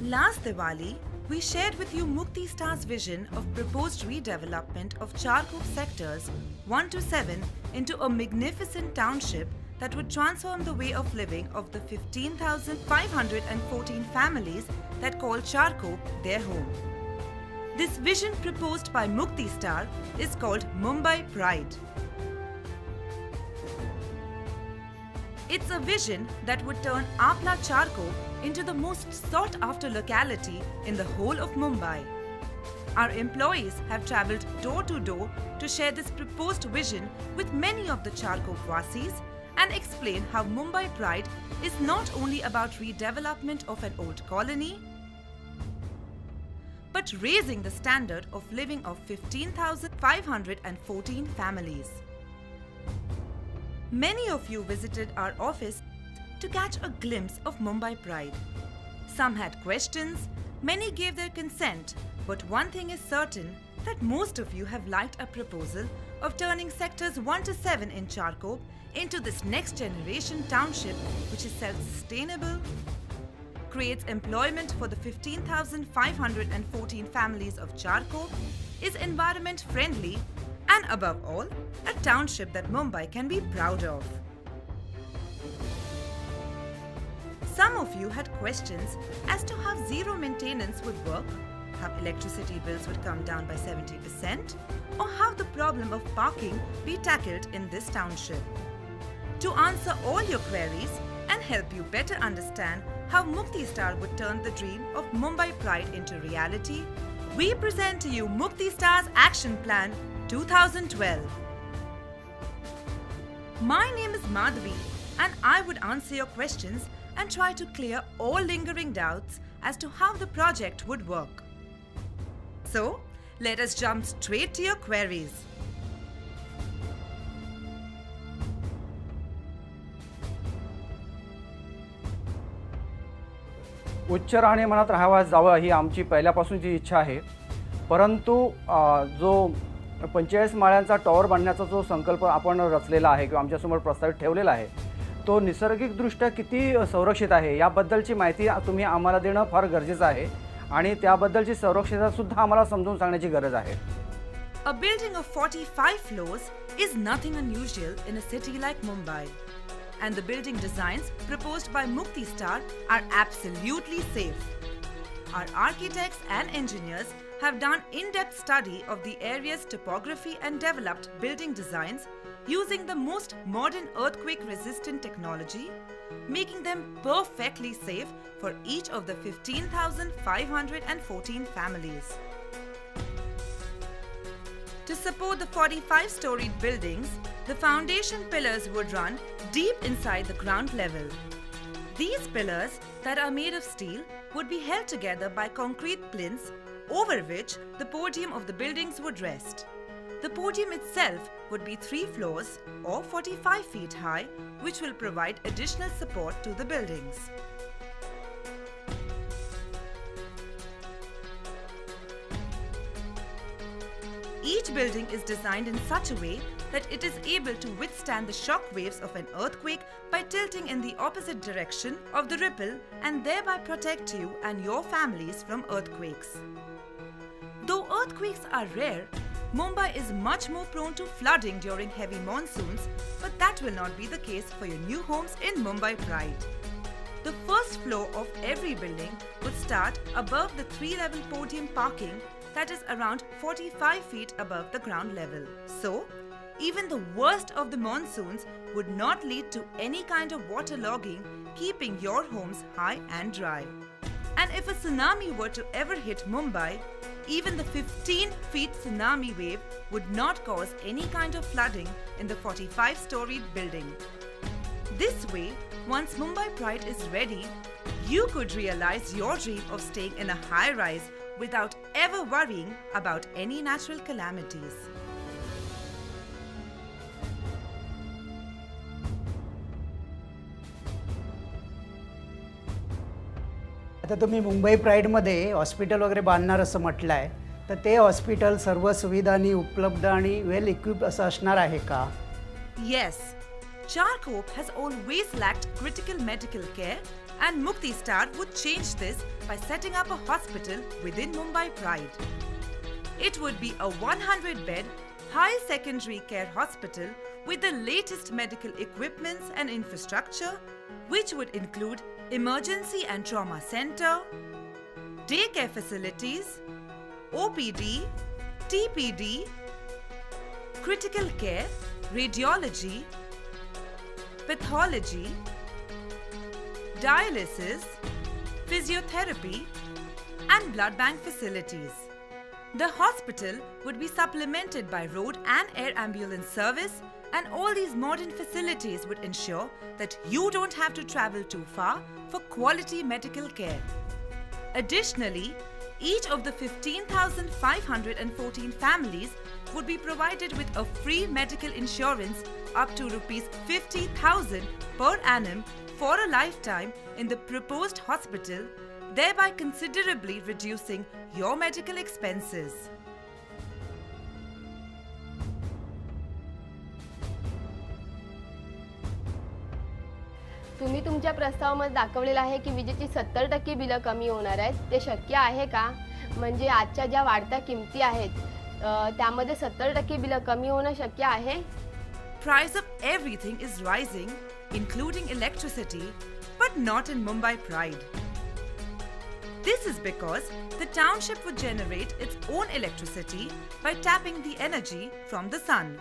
Last Diwali, we shared with you Muktistar's vision of proposed redevelopment of Charkop sectors 1 to 7 into a magnificent township that would transform the way of living of the 15,514 families that call Charkop their home. This vision proposed by Muktistar is called Mumbai Pride. It's a vision that would turn Apna Charkop into the most sought-after locality in the whole of Mumbai. Our employees have travelled door to door to share this proposed vision with many of the Charkop Vasis and explain how Mumbai Pride is not only about redevelopment of an old colony, but raising the standard of living of 15,514 families. Many of you visited our office to catch a glimpse of Mumbai Pride. Some had questions, many gave their consent, but one thing is certain, that most of you have liked our proposal of turning sectors 1 to 7 in Charkop into this next generation township which is self-sustainable, creates employment for the 15,514 families of Charkop, is environment friendly, and above all, a township that Mumbai can be proud of. Some of you had questions as to how zero maintenance would work, how electricity bills would come down by 70%, or how the problem of parking be tackled in this township. To answer all your queries and help you better understand how Muktistar would turn the dream of Mumbai Pride into reality, we present to you Muktistar's Action Plan 2012. My name is Madhavi and I would answer your questions and try to clear all lingering doubts as to how the project would work. So, let us jump straight to your queries. उच्च राहणीमानात राहावयास जावं ही आमची पहिल्यापासूनची इच्छा आहे. परंतु जो 45 माळ्यांचा tower बांधण्याचा जो संकल्प आपण रचलेला आहे किंवा आमच्यासमोर प्रस्तावित ठेवलेला आहे, तो नैसर्गिकदृष्ट्या किती संरक्षित आहे याबद्दलची माहिती तुम्ही आम्हाला देणं फार गरजेचं आहे आणि त्याबद्दलची संरक्षितता सुद्धा आम्हाला समजून सांगण्याची गरज आहे. A building of 45 floors is nothing unusual in a city like Mumbai. And the building designs proposed by Muktistar are absolutely safe. Our architects and engineers have done in-depth study of the area's topography and developed building designs using the most modern earthquake-resistant technology, making them perfectly safe for each of the 15,514 families. To support the 45-storied buildings, the foundation pillars would run deep inside the ground level. These pillars, that are made of steel, would be held together by concrete plinths over which the podium of the buildings would rest. The podium itself would be 3 floors or 45 feet high, which will provide additional support to the buildings. Each building is designed in such a way that it is able to withstand the shock waves of an earthquake by tilting in the opposite direction of the ripple and thereby protect you and your families from earthquakes. Though earthquakes are rare, Mumbai is much more prone to flooding during heavy monsoons, but that will not be the case for your new homes in Mumbai Pride. The first floor of every building would start above the 3-level podium parking that is around 45 feet above the ground level. So, even the worst of the monsoons would not lead to any kind of waterlogging, keeping your homes high and dry. And if a tsunami were to ever hit Mumbai, even the 15-feet tsunami wave would not cause any kind of flooding in the 45-storied building. This way, once Mumbai Pride is ready, you could realize your dream of staying in a high-rise without ever worrying about any natural calamities. आता तुम्ही Mumbai प्राईडमध्ये hospital वगैरे बांधणार असं म्हटलं आहे, तर ते hospital सर्व सुविधांनी उपलब्ध आणि वेल इक्विप्ड असं असणार आहे का? Yes, Charkop has always lacked critical medical care and Muktistar would change this by setting up a hospital within Mumbai Pride. It would be a 100-bed, high secondary care hospital with the latest medical equipments and infrastructure, which would include emergency and trauma center, daycare facilities, OPD, TPD, critical care, radiology, pathology, dialysis, physiotherapy, and blood bank facilities. The hospital would be supplemented by road and air ambulance service, and all these modern facilities would ensure that you don't have to travel too far for quality medical care. Additionally, each of the 15,514 families would be provided with a free medical insurance up to Rs 50,000 per annum for a lifetime in the proposed hospital, thereby considerably reducing your medical expenses. तुम्ही तुमच्या प्रस्तावामध्ये दाखवलेलं आहे की विजेची 70% बिलं कमी होणार आहेत. ते शक्य आहे का? म्हणजे आजच्या ज्या वाढत्या किमती आहेत त्यामध्ये 70% बिलं कमी होणं शक्य आहे? Price of everything is rising, including electricity, but not in Mumbai Pride. This is because the township would generate its own electricity by tapping the energy from the sun.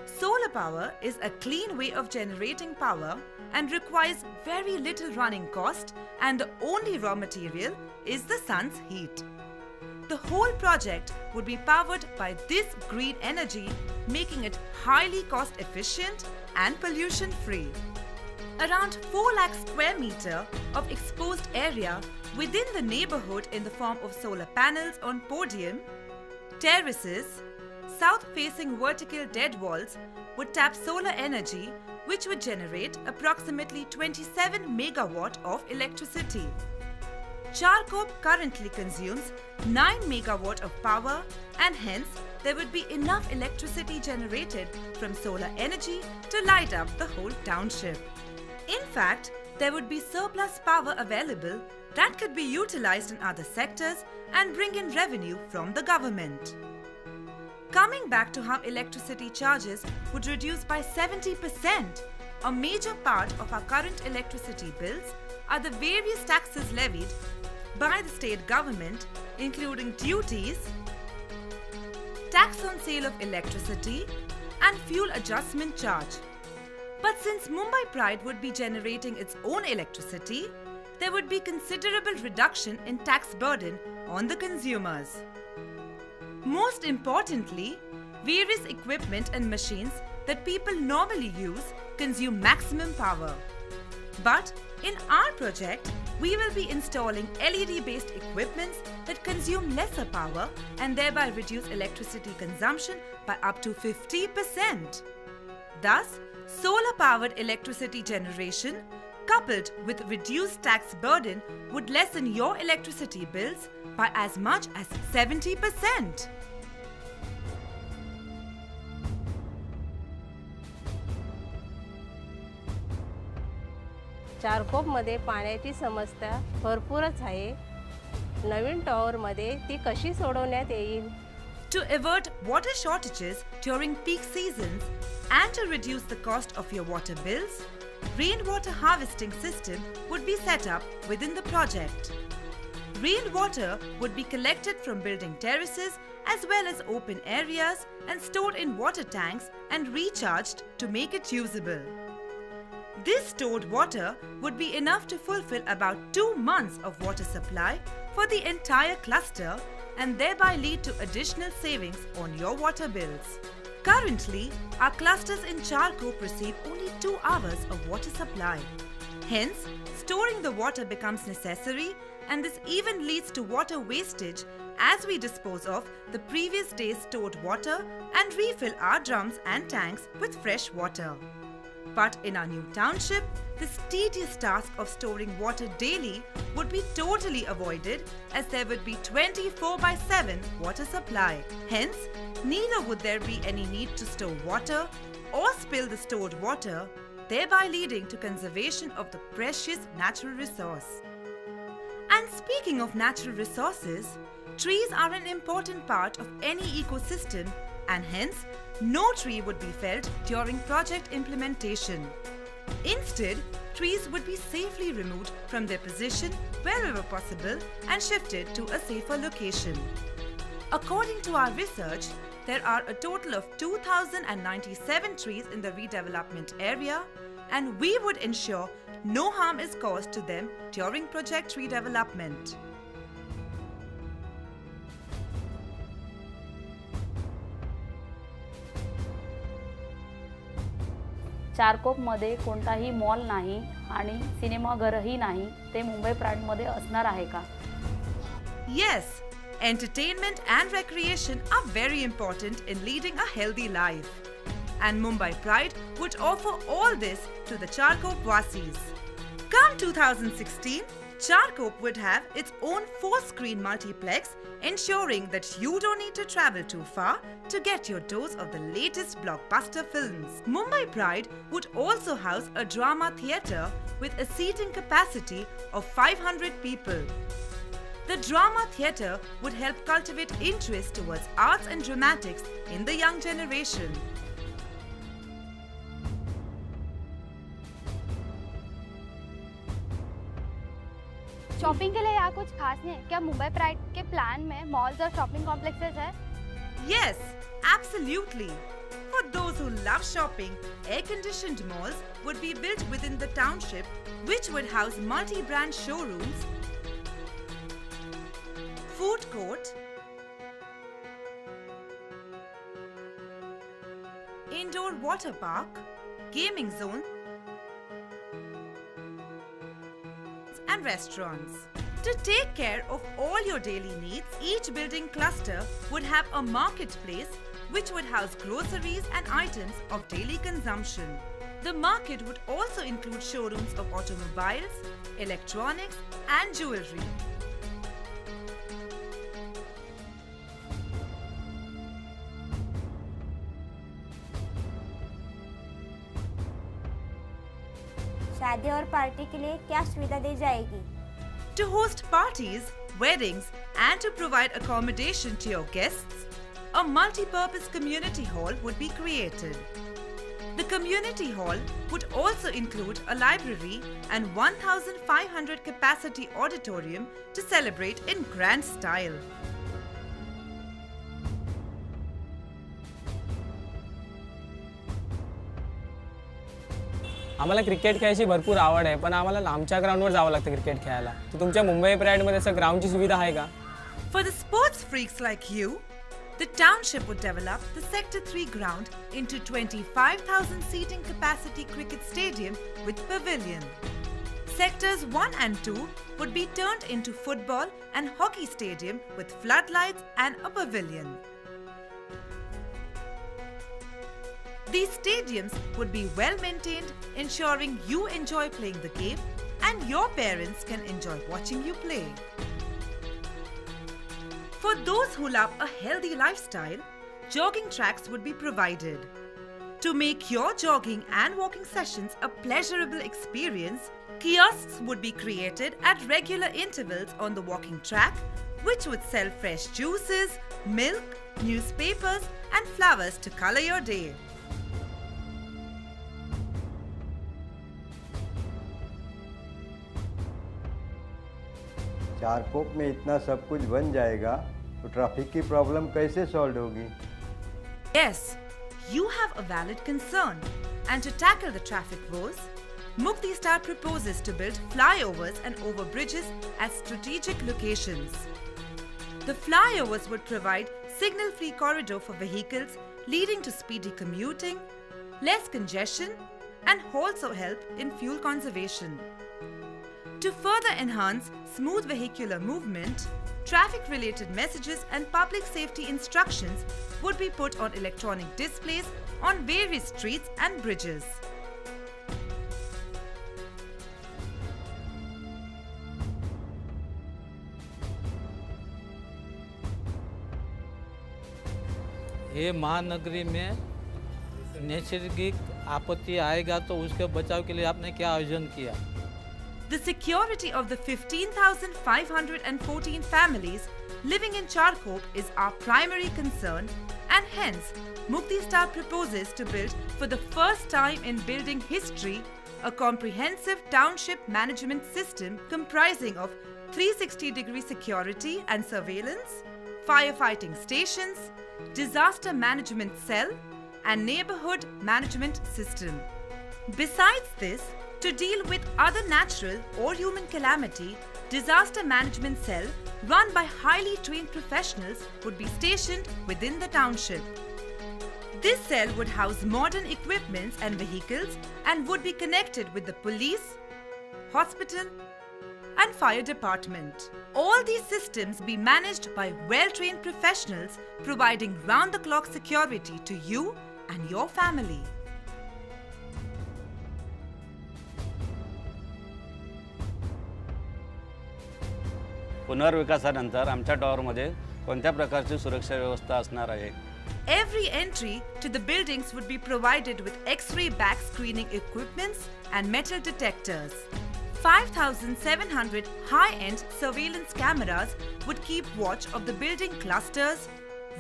Solar power is a clean way of generating power and requires very little running cost, and the only raw material is the sun's heat. The whole project would be powered by this green energy, making it highly cost efficient and pollution free. Around 4 lakh square meter of exposed area within the neighborhood in the form of solar panels on podium, terraces, south-facing vertical dead walls would tap solar energy, which would generate approximately 27 megawatt of electricity. Charkop currently consumes 9 megawatt of power, and hence there would be enough electricity generated from solar energy to light up the whole township. In fact, there would be surplus power available that could be utilized in other sectors and bring in revenue from the government. Coming back to how electricity charges would reduce by 70%, a major part of our current electricity bills are the various taxes levied by the state government, including duties, tax on sale of electricity, and fuel adjustment charge. But since Mumbai Pride would be generating its own electricity, there would be considerable reduction in tax burden on the consumers. Most importantly, various equipment and machines that people normally use consume maximum power. But in our project, we will be installing LED-based equipments that consume lesser power and thereby reduce electricity consumption by up to 50%. Thus, solar-powered electricity generation coupled with reduced tax burden would lessen your electricity bills by as much as 70%. चारकोपमध्ये पाण्याची समस्या भरपूरच आहे. नवीन टॉवरमध्ये ती कशी सोडवण्यात येईल? To avert water shortages during peak seasons and to reduce the cost of your water bills, rainwater harvesting system would be set up within the project. Rainwater would be collected from building terraces as well as open areas and stored in water tanks and recharged to make it usable. This stored water would be enough to fulfill about 2 months of water supply for the entire cluster and thereby lead to additional savings on your water bills. Currently, our clusters in Charkop receive only 2 hours of water supply. Hence, storing the water becomes necessary, and this even leads to water wastage as we dispose of the previous day's stored water and refill our drums and tanks with fresh water. But in our new township, this tedious task of storing water daily would be totally avoided, as there would be 24/7 water supply. Hence, neither would there be any need to store water or spill the stored water, thereby leading to conservation of the precious natural resource. And speaking of natural resources, trees are an important part of any ecosystem, and hence, no tree would be felled during project implementation. Instead, trees would be safely removed from their position wherever possible and shifted to a safer location. According to our research, there are a total of 2,097 trees in the redevelopment area, and we would ensure no harm is caused to them during project redevelopment. चारकोपमध्ये कोणताही mall नाही आणि सिनेमाघरही नाही, ते मुंबई प्राईडमध्ये असणार आहे का? Yes, entertainment and recreation are very important in leading a healthy life. And Mumbai Pride would offer all this to the Charkop Vasis. Come 2016, Charkop would have its own 4-screen multiplex, ensuring that you don't need to travel too far to get your dose of the latest blockbuster films. Mumbai Pride would also house a drama theatre with a seating capacity of 500 people. The drama theatre would help cultivate interest towards arts and dramatics in the young generation. Shopping के लिए यहाँ कुछ खास नहीं है क्या? Mumbai pride के plan में मॉल्स और शॉपिंग कॉम्प्लेक्सेस है? Yes, absolutely. For those who love shopping, air-conditioned malls would be built within the township, which would house multi-brand showrooms, food court, indoor water park, gaming zone, and restaurants. To take care of all your daily needs, each building cluster would have a marketplace which would house groceries and items of daily consumption. The market would also include showrooms of automobiles, electronics, and jewelry. शादी और party के लिए क्या सुविधा दी जाएगी? To host parties, weddings, and to provide accommodation to your guests, a multi-purpose community hall would be created. The community hall would also include a library and 1,500 capacity auditorium to celebrate in grand style. आम्हाला cricket खेळायची भरपूर आवड आहे, पण आम्हाला लांबच्या ग्राउंडवर जावं लागतं क्रिकेट खेळायला. तर तुमच्या मुंबई प्राईडमध्ये असं ग्राउंडची सुविधा आहे का? For the sports freaks like you, the township would develop the Sector 3 ground into 25,000 seating capacity cricket stadium with pavilion. Sectors 1 and 2 would be turned into football and hockey stadium with floodlights and a pavilion. These stadiums would be well maintained, ensuring you enjoy playing the game and your parents can enjoy watching you play. For those who love a healthy lifestyle, jogging tracks would be provided. To make your jogging and walking sessions a pleasurable experience, kiosks would be created at regular intervals on the walking track, which would sell fresh juices, milk, newspapers, and flowers to color your day. Charkop में इतना सब कुछ बन जाएगा तो traffic की problem कैसे solve होगी? Yes, you have a valid concern. And to tackle the traffic woes, Muktistar proposes to build flyovers and overbridges at strategic locations. The flyovers would provide signal-free corridor for vehicles, leading to speedy commuting, less congestion, and also help in fuel conservation. To further enhance smooth vehicular movement, traffic-related messages and public safety instructions would be put on electronic displays on various streets and bridges. ये महानगरी में नैसर्गिक आपत्ति आएगा तो उसके बचाव के लिए आपने क्या आयोजन किया? The security of the 15,514 families living in Charkop is our primary concern, and hence Muktistar proposes to build for the first time in building history a comprehensive township management system comprising of 360-degree security and surveillance, firefighting stations, disaster management cell, and neighborhood management system. Besides this, to deal with other natural or human calamity, disaster management cell run by highly trained professionals would be stationed within the township. This cell would house modern equipments and vehicles and would be connected with the police, hospital, and fire department. All these systems be managed by well-trained professionals providing round-the-clock security to you and your family. पुनर्विकासानंतर आमच्या टॉवरमध्ये कोणत्या प्रकारची सुरक्षा व्यवस्था असणार आहे? Every entry to the buildings would be provided with X-ray back screening equipments and metal detectors. 5,700 high-end surveillance cameras would keep watch of the building clusters,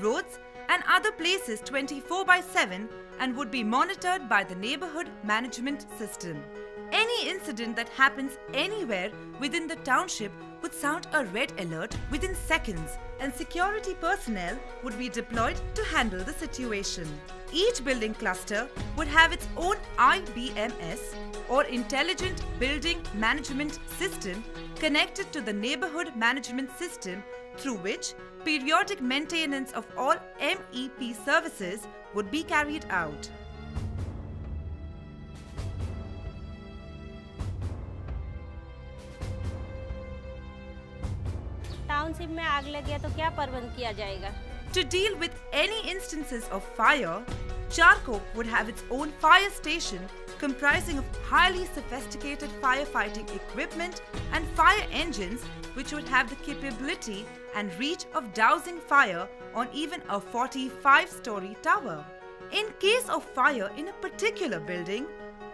roads, and other places 24/7 and would be monitored by the neighborhood management system. Any incident that happens anywhere within the township would sound a red alert within seconds, and security personnel would be deployed to handle the situation. Each building cluster would have its own IBMS or Intelligent Building Management System connected to the neighborhood management system, through which periodic maintenance of all MEP services would be carried out. Township में आग लग गया तो क्या प्रबंध किया जाएगा? To deal with any instances of fire, Charkop would have its own fire station comprising of highly sophisticated firefighting equipment and fire engines which would have the capability and reach of dousing fire on even a 45-story tower. In case of fire in a particular building,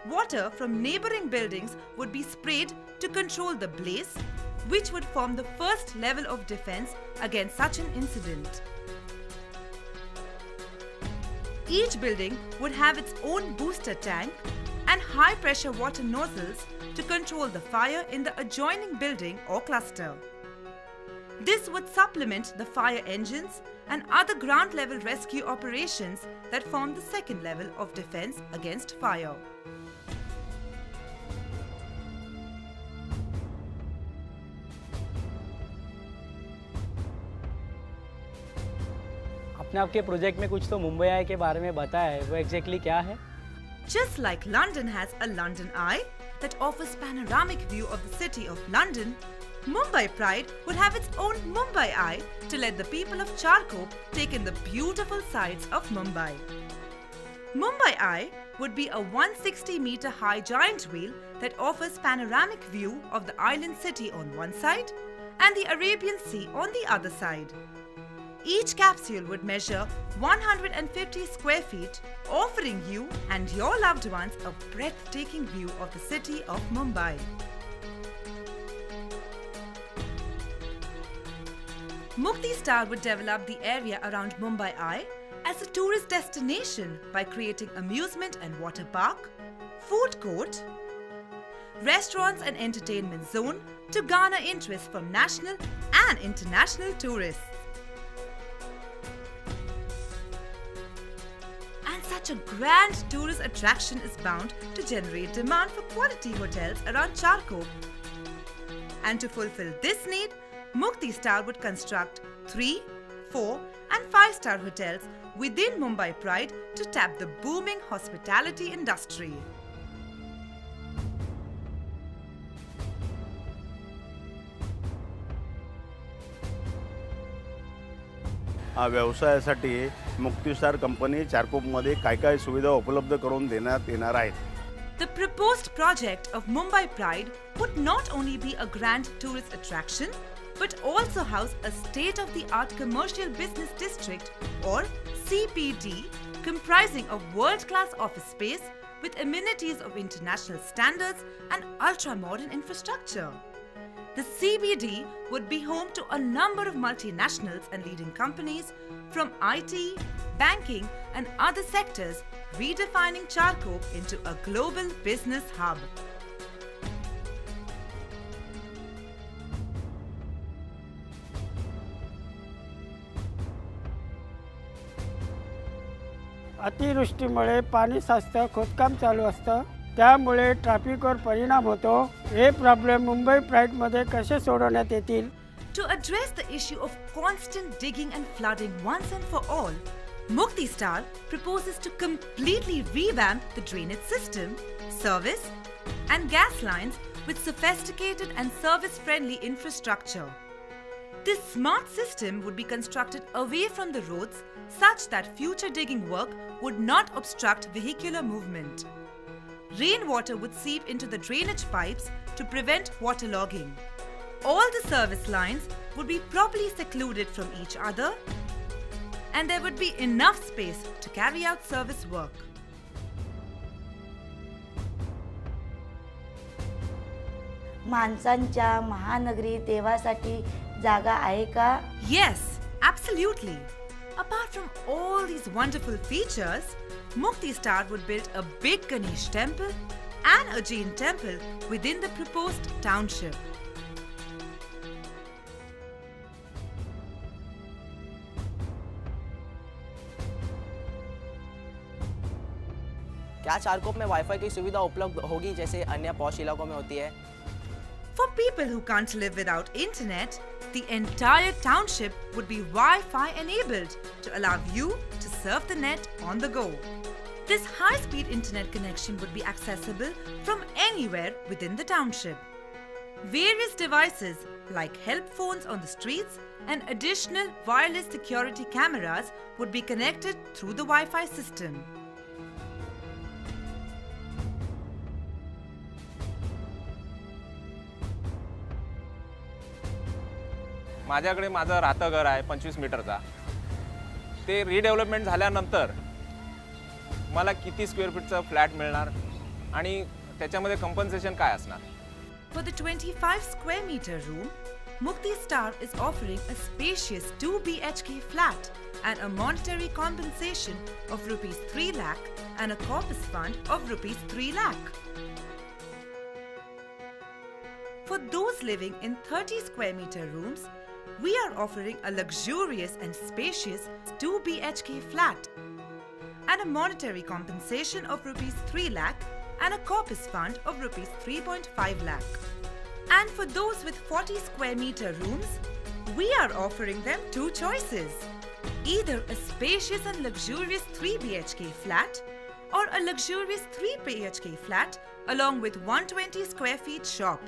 water from neighboring buildings would be sprayed to control the blaze, which would form the first level of defense against such an incident. Each building would have its own booster tank and high-pressure water nozzles to control the fire in the adjoining building or cluster. This would supplement the fire engines and other ground-level rescue operations that form the second level of defense against fire. आपने आपके project में कुछ तो मुंबई आई के बारे में बताया है, वो एग्जैक्टली क्या है? Just like London has a London Eye that offers panoramic view of the city of London, Mumbai Pride would have its own Mumbai Eye to let the people of Charkop take in the beautiful sights of Mumbai. Mumbai Eye would be a 160-meter high giant wheel that offers panoramic view of the island city on one side and the Arabian Sea on the other side. Each capsule would measure 150 square feet, offering you and your loved ones a breathtaking view of the city of Mumbai. Muktistar would develop the area around Mumbai Eye as a tourist destination by creating amusement and water park, food court, restaurants and entertainment zone to garner interest from national and international tourists. Such a grand tourist attraction is bound to generate demand for quality hotels around Charkop. And to fulfill this need, Muktistar would construct 3, 4 and 5-star hotels within Mumbai Pride to tap the booming hospitality industry. व्यवसायासाठी मुक्तिस्टार company चारकोपमध्ये काय सुविधा उपलब्ध करून देण्यात येणार आहेत. The proposed project of Mumbai Pride would not only be a grand tourist attraction, but also house a state-of-the-art commercial business district or CPD comprising of world-class office space, with amenities of international standards and ultra-modern infrastructure. The CBD would be home to a number of multinationals and leading companies from IT, banking and other sectors, redefining Charkop into a global business hub. अतिवृष्टीमुळे पाणी साचतं, खोदकाम चालू असतं, त्यामुळे ट्रॅफिकवर परिणाम होतो. हे problem Mumbai प्राईडमध्ये कसे सोडवण्यात येतील? To address the issue of constant digging and flooding once and for all, Muktistar proposes to completely revamp the drainage system, service and gas lines with sophisticated and service-friendly infrastructure. This smart system would be constructed away from the roads such that future digging work would not obstruct vehicular movement. Rainwater would seep into the drainage pipes to prevent waterlogging. All the service lines would be properly secluded from each other, and there would be enough space to carry out service work. माणसांच्या महानगरी देवासाठी जागा आहे का? Yes, absolutely. Apart from all these wonderful features, Muktistar would build a big Ganesh temple and a Jain temple within the proposed township. क्या चारकोप में wifi की सुविधा उपलब्ध होगी जैसे अन्य पॉश इलाकों में होती है? For people who can't live without internet, the entire township would be Wi-Fi enabled to allow you to surf the net on the go. This high-speed internet connection would be accessible from anywhere within the township. Various devices like help phones on the streets and additional wireless security cameras would be connected through the Wi-Fi system. माझ्याकडे माझं राहतं घर आहे 25 मीटरचा. ते redevelopment झाल्यानंतर मला किती square फीटचा flat मिळणार आणि त्याच्यामध्ये कंपन्सेशन काय असणार? For the 25 square meter room, Muktistar is offering a spacious 2 BHK flat and a monetary compensation of rupees 3 lakh and a corpus fund of rupees 3 lakh. For those living in 30 square meter rooms, we are offering a luxurious and spacious 2 BHK flat and a monetary compensation of rupees 3 lakh and a corpus fund of rupees 3.5 lakh. And for those with 40 square meter rooms, we are offering them two choices. Either a spacious and luxurious 3 BHK flat or a luxurious 3 BHK flat along with 120 square feet shop.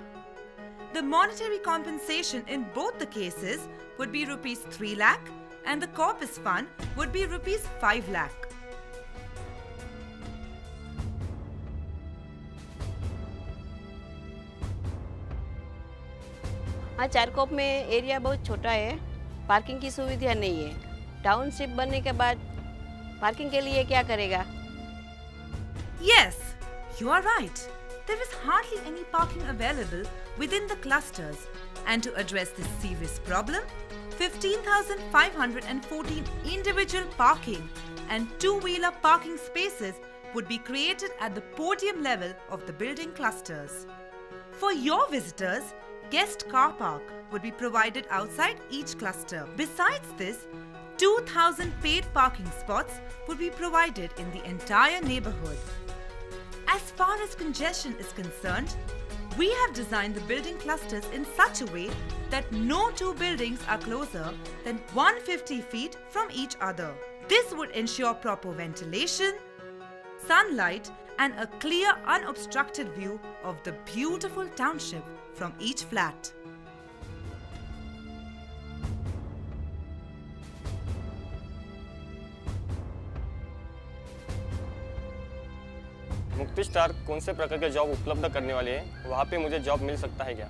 The monetary compensation in both the cases would be rupees 3 lakh and the corpus fund would be rupees 5 lakh. हाँ, चारकोप में area बहुत छोटा है, parking की सुविधा नहीं है। Township बनने के बाद पार्किंग के लिए क्या करेगा? Yes, you are right. There is hardly any parking available within the clusters, and to address this serious problem, 15,514 individual parking and two-wheeler parking spaces would be created at the podium level of the building clusters. For your visitors, guest car park would be provided outside each cluster. Besides this, 2,000 paid parking spots would be provided in the entire neighborhood. As far as congestion is concerned, we have designed the building clusters in such a way that no two buildings are closer than 150 feet from each other. This would ensure proper ventilation, sunlight, and a clear, unobstructed view of the beautiful township from each flat. मुक्तिस्टार कौन से प्रकार के job उपलब्ध करने वाले हैं? वहाँ पे मुझे जॉब मिल सकता है क्या?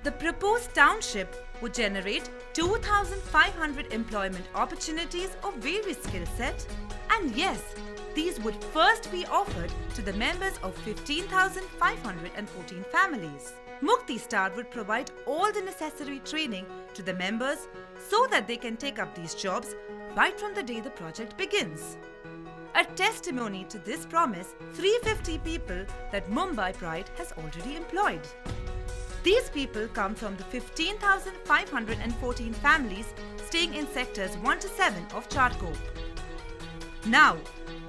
The proposed township would generate 2,500 employment opportunities of various skill set, and yes, these would first be offered to the members of 15,514 families. Muktistar would provide all the necessary training to the members so that they can take up these jobs right from the day the project begins. A testimony to this promise, 350 people that Mumbai Pride has already employed. These people come from the 15,514 families staying in sectors 1 to 7 of Charkop. Now,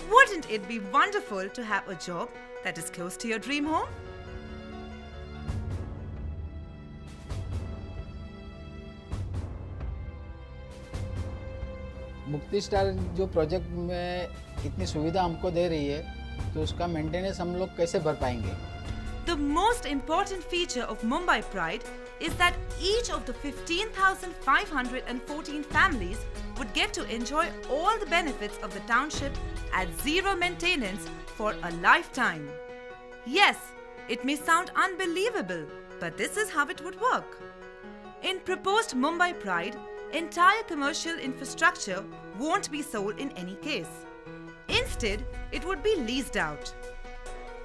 wouldn't it be wonderful to have a job that is close to your dream home? मुक्तिस्टार जो project में इतनी सुविधा हमको दे रही है तो उसका maintenance हम लोग कैसे भर पाएंगे? The most important feature of Mumbai Pride is that each of the 15,514 families would get to enjoy all the benefits of the township at zero maintenance for a lifetime. Yes, it may sound unbelievable, but this is how it would work. In proposed Mumbai Pride, entire commercial infrastructure won't be sold in any case. Instead, it would be leased out.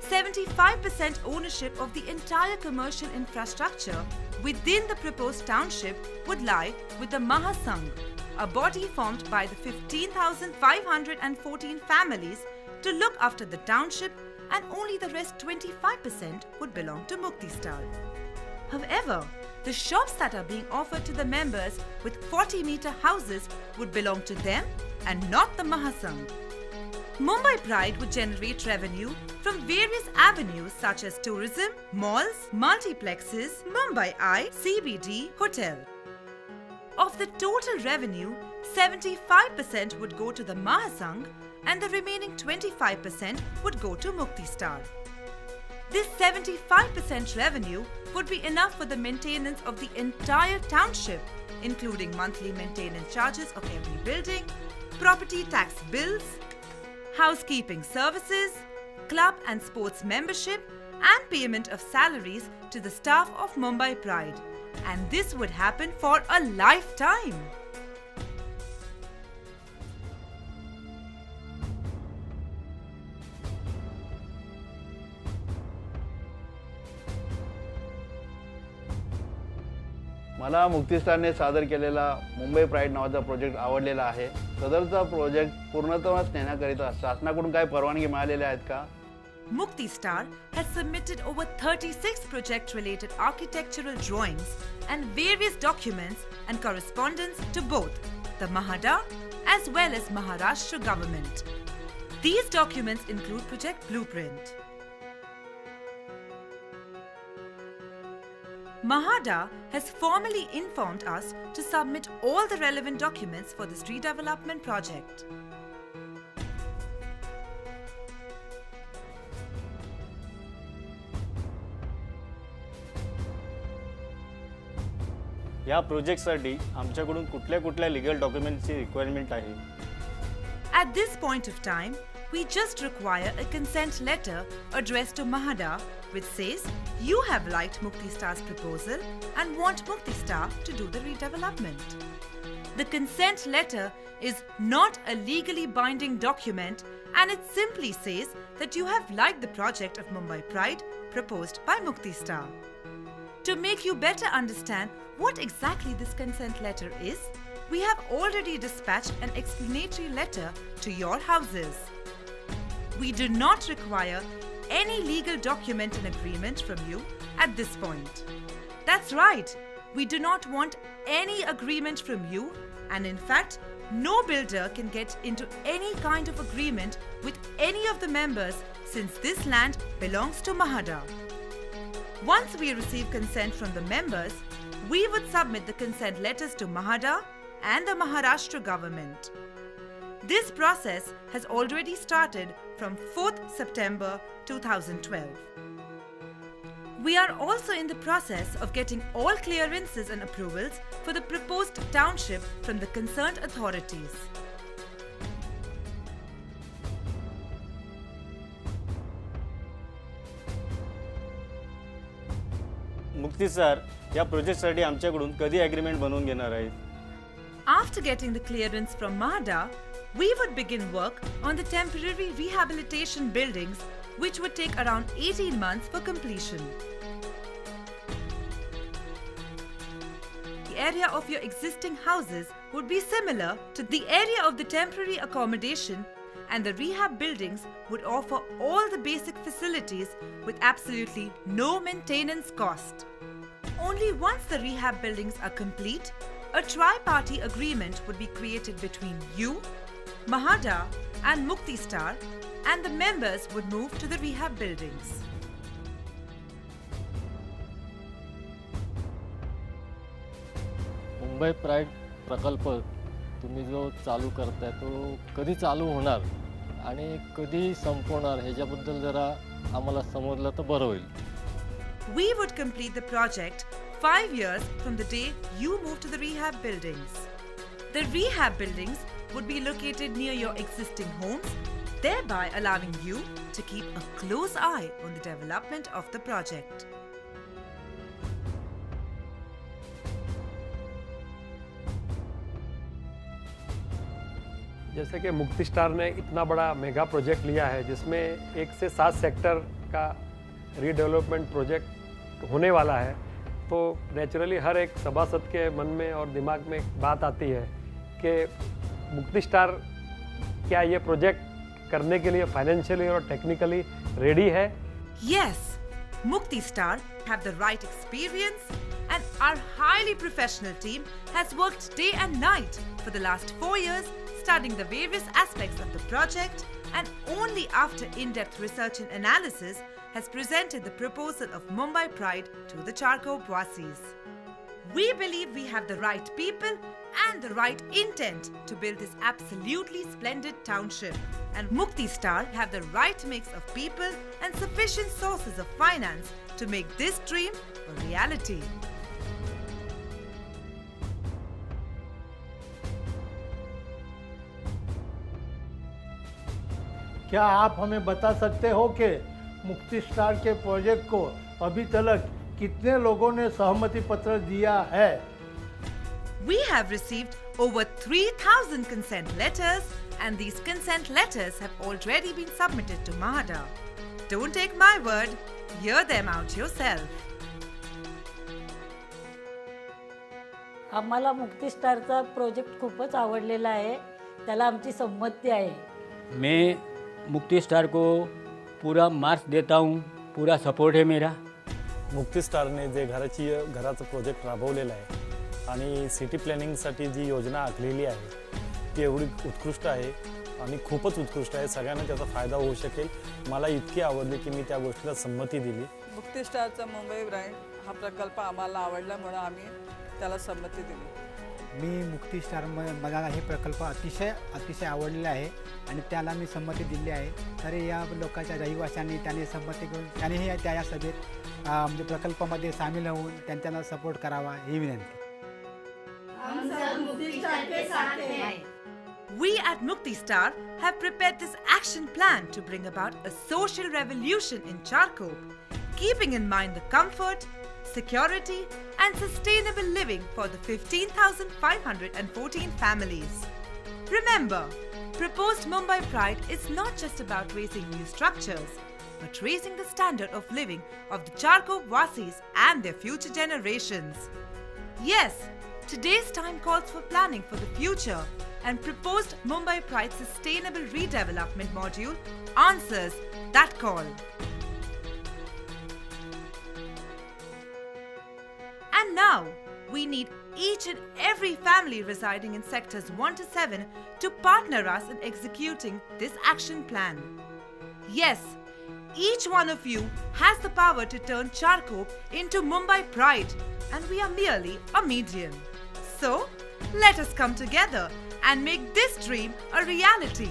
75% ownership of the entire commercial infrastructure within the proposed township would lie with the Mahasangh, a body formed by the 15,514 families to look after the township, and only the rest 25% would belong to Muktistar. However, the shops that are being offered to the members with 40-meter houses would belong to them and not the Mahasangh. Mumbai Pride would generate revenue from various avenues such as tourism, malls, multiplexes, Mumbai Eye, CBD, hotel. Of the total revenue, 75% would go to the Mahasangh and the remaining 25% would go to Muktistar. This 75% revenue would be enough for the maintenance of the entire township, including monthly maintenance charges of every building, property tax bills, housekeeping services, club and sports membership, and payment of salaries to the staff of Mumbai Pride. And this would happen for a lifetime. मला मुक्तिस्टारने सादर केलेला Mumbai pride नावाचा project आवडलेला आहे. सदरचा project पूर्णत्वास नेण्याकरिता शासनाकडून काय परवानगी मिळालेली आहेत का? Muktistar has submitted over 36 project-related architectural drawings and various documents and correspondence to both the Mahada as well as Maharashtra government. These documents include project blueprint. Mahada has formally informed us to submit all the relevant documents for this redevelopment project. या प्रोजेक्टसाठी आमच्याकडून कुठल्या legal डॉक्युमेंट्सची requirement आहे? At this point of time, we just require a consent letter addressed to Mahada which says you have liked Muktistar's proposal and want Muktistar to do the redevelopment. The consent letter is not a legally binding document and it simply says that you have liked the project of Mumbai Pride proposed by Muktistar. To make you better understand what exactly this consent letter is, we have already dispatched an explanatory letter to your houses. We do not require any legal document and agreement from you at this point. That's right, we do not want any agreement from you, and in fact, no builder can get into any kind of agreement with any of the members since this land belongs to Mahada. Once we receive consent from the members, we would submit the consent letters to Mahada and the Maharashtra government. This process has already started from 4th September 2012. We are also in the process of getting all clearances and approvals for the proposed township from the concerned authorities. मुक्तिस्टार या प्रोजेक्टसाठी आमच्याकडून कधी agreement बनवून घेणार आहेत? After getting the clearance from Mahada, We would begin work on the temporary rehabilitation buildings, which would take around 18 months for completion. The area of your existing houses would be similar to the area of the temporary accommodation, and the rehab buildings would offer all the basic facilities with absolutely no maintenance cost. Only once the rehab buildings are complete, a tri-party agreement would be created between you, Mahada and Muktistar, and the members would move to the rehab buildings. Mumbai pride प्रकल्प तुम्ही जो चालू करताय तो कधी चालू होणार आणि कधी संपवणार ह्याच्याबद्दल जरा आम्हाला समजलं तर बरं होईल. We would complete the project 5 years from the day you move to the rehab buildings. The rehab buildings would be located near your existing homes, thereby allowing you to keep a close eye on the development of the project. जैसे कि मुक्तिस्टार ने इतना बड़ा mega project लिया है जिसमें 1 से 7 sector का रीडेवलपमेंट प्रोजेक्ट होने वाला है, तो नेचुरली हर एक सभासद के मन में और दिमाग में एक बात आती है कि मुक्तिस्टार क्या ये प्रोजेक्ट करने के लिए फाइनेंशियली और टेक्निकली रेडी है? Yes, Muktistar have the right experience, and our highly professional team has worked day and night for the last 4 years studying the various aspects of the project, and only after in-depth research and analysis has presented the proposal of Mumbai Pride to the Charkop Vasis. We believe we have the right people and the right intent to build this absolutely splendid township, and Muktistar have the right mix of people and sufficient sources of finance to make this dream a reality. क्या आप हमें बता सकते हो कि मुक्तिस्टार के project को अभी तक कितने लोगों ने सहमति पत्र दिया है? We have received over 3,000 consent letters, and these consent letters have already been submitted to Mahada. Don't take my word, hear them out yourself. आम्हाला मुक्तिस्टारचा प्रोजेक्ट खूपच आवडलेला आहे, त्याला आमची संमती आहे. मैं मुक्तिस्टार को पूरा मार्क्स देता हूँ, पूरा सपोर्ट है मेरा. मुक्तिस्टारने जे घराचं प्रोजेक्ट राबवलेलं आहे आणि सिटी प्लॅनिंगसाठी जी योजना आखलेली आहे ती एवढी उत्कृष्ट आहे आणि खूपच उत्कृष्ट आहे. सगळ्यांना त्याचा फायदा होऊ शकेल. मला इतकी आवडली की मी त्या गोष्टीला संमती दिली. मुक्तिस्टारचा मुंबई प्राईड हा प्रकल्प आम्हाला आवडल्यामुळे आम्ही त्याला संमती दिली. मी मुक्तिस्टार मला हे प्रकल्प अतिशय आवडलेला आहे आणि त्याला मी संमती दिली आहे. तर या लोकांच्या रहिवाशांनी त्याने संमती करून त्यानेही त्या सभेत म्हणजे प्रकल्पामध्ये सामील होऊन त्यांना सपोर्ट करावा ही विनंती. We at Muktistar have prepared this action plan to bring about a social revolution in Charkop, keeping in mind the comfort, security and sustainable living for the 15,514 families. Remember, proposed Mumbai Pride is not just about raising new structures, but raising the standard of living of the Charkop Vasis and their future generations. Yes, today's time calls for planning for the future, and proposed Mumbai Pride Sustainable Redevelopment Module answers that call. And now, we need each and every family residing in sectors 1 to 7 to partner us in executing this action plan. Yes, each one of you has the power to turn Charkop into Mumbai Pride, and we are merely a medium. So, let us come together and make this dream a reality.